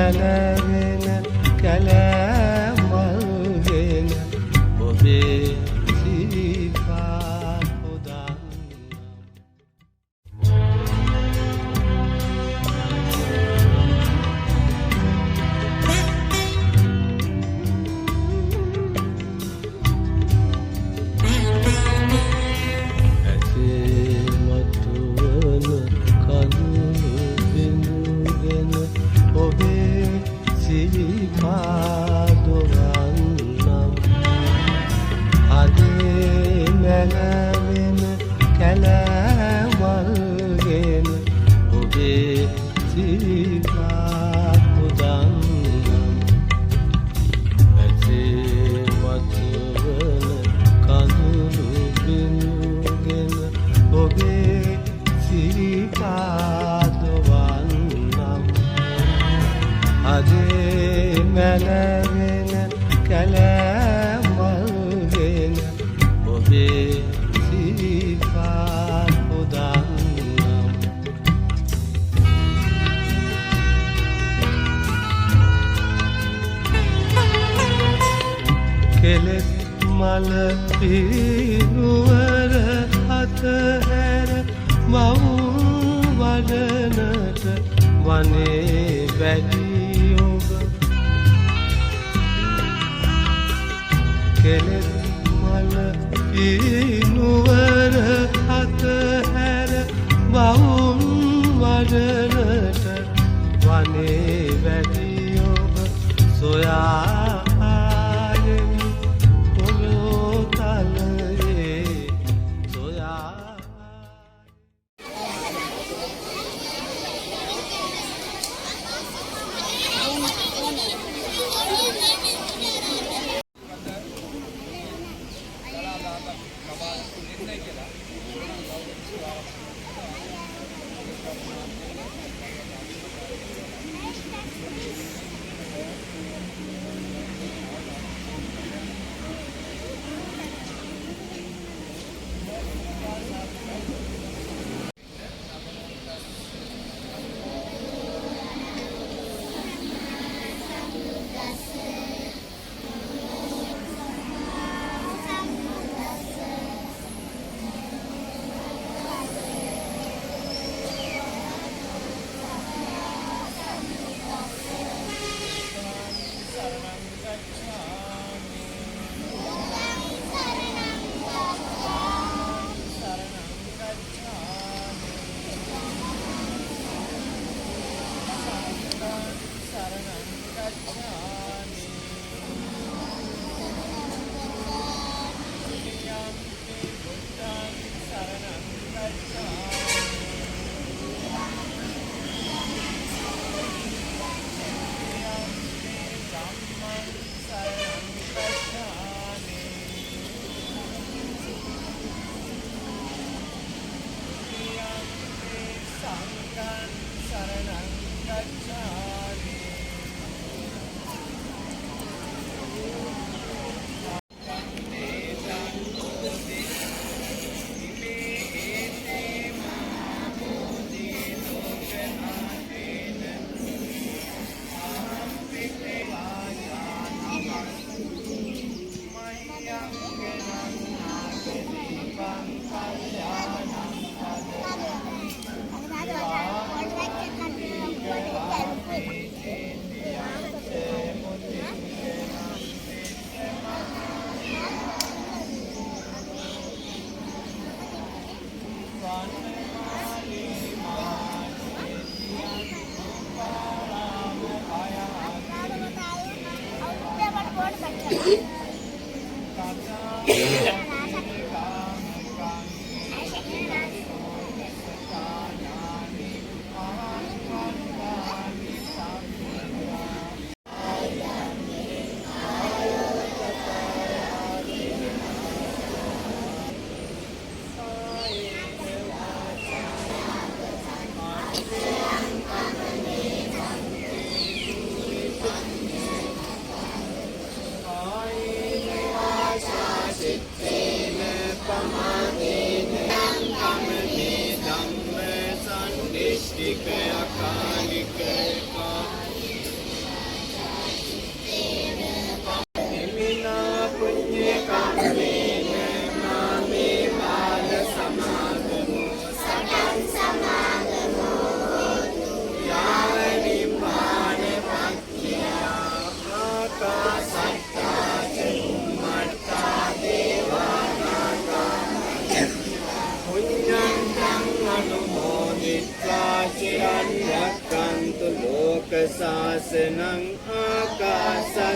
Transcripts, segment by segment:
මැනවෙන කැලෑමල්ගෙන ඔබේ සිරිපා පොදන්නම්. මැනවෙන කැලෑමල්ගෙන ඔබේ සිරිපා පොදන්නම්. කෙලෙස් මල පිරුවර අතහැර මව් වඩනට වනේ වැඩි කෙලෙස් මල පිනුවර අතහැර බවුන් වඩනට වනේ වැඩි ඔබ සොයායෙමි පොළොතලයේ සොයා. බුද්ධ ශාසනං ආකාසත්තා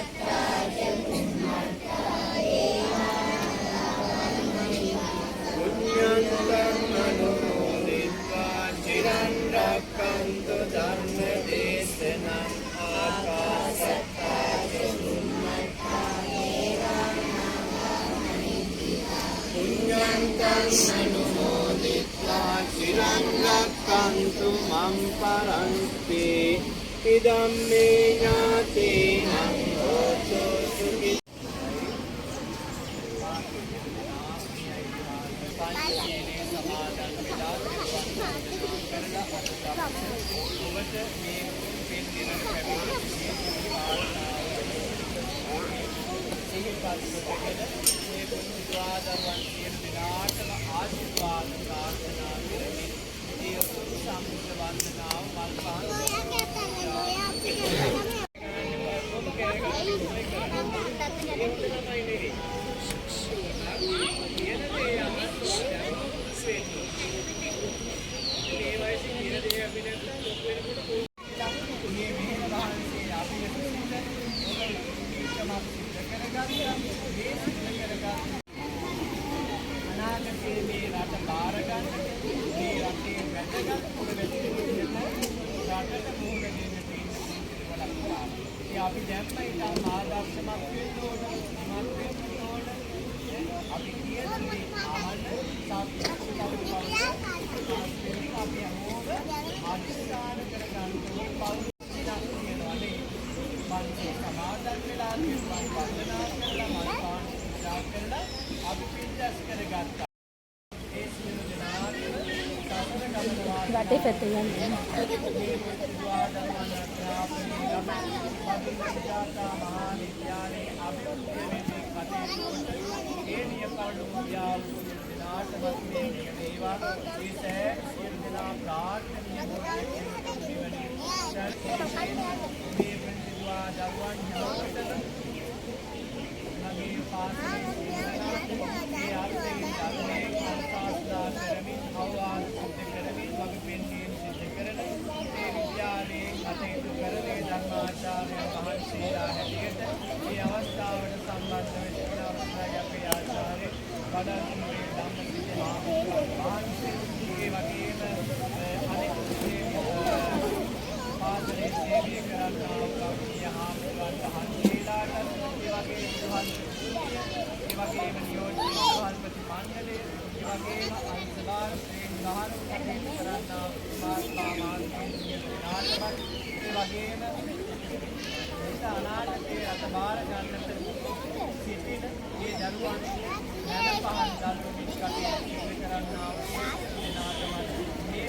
පුඤ්ඤන්තං අනුමෝදිत्वा චිරන් රැක්කන්තු ධර්ම දේශනං ආකාසත්තා පුඤ්ඤන්තං අනුමෝදිत्वा චිරන් රැක්කන්තු මම් පරන්ති ඉදම්මේ ඥාතේනං හෝතු සුඛී අපි දැම්ම ඉතින් ආදර්ශමත් වෙන්න ඕන, නිමත් වෙන්න ඕන. අපි කියන දේ අහන්න සාපේක්ෂව අපි අහෝව අධිෂ්ඨාන කරගන්න ඕන පෞද්ගලිකයක් කියනවා නේ. මනසේ සමාදන් වෙලා තියෙනවා වන්දනා කරලා මල්පාන පූජා කරලා අපි පිටස් කරගත්තා. ඒ සියලු දෙනාගේ සතර ගමන වාසනා වටේ පැත්තේ යන්නේ. ධර්මාචාර්ය මහන්සියලා හැටියට මේ අවස්ථාවට සම්බන්ධ වෙච්ච අවස්ථාවේ අපේ ආචාර්ය වඩාත්මේ ධම්මසිරි මහන්සිය වගේම අනෙක් පාදලේ සේවය කරන්නා වූ කෞමිය හාමුදුරුවන් වහන්සේලාට ඒ වගේම නියෝජිත සභාපති මණ්ඩලය ඒ වගේම අන්සභාර ශ්‍රේණි ගහන කටයුතු කරන්නා මාර්ගාමාත්‍ය වගේම අනාගතයේ රටබාර ගන්නට සිටින මේ දරුවන් නැන පහන් දරුවන් කටයුතු කරන්නා වූ මේ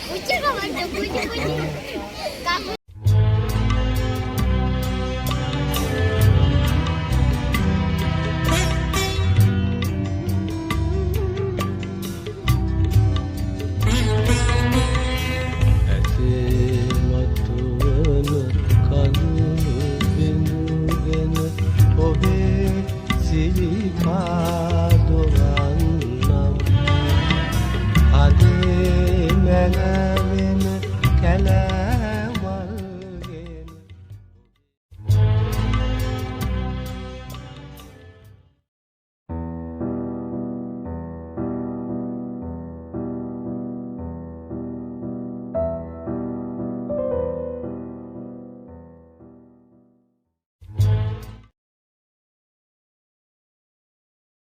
Ucap apa?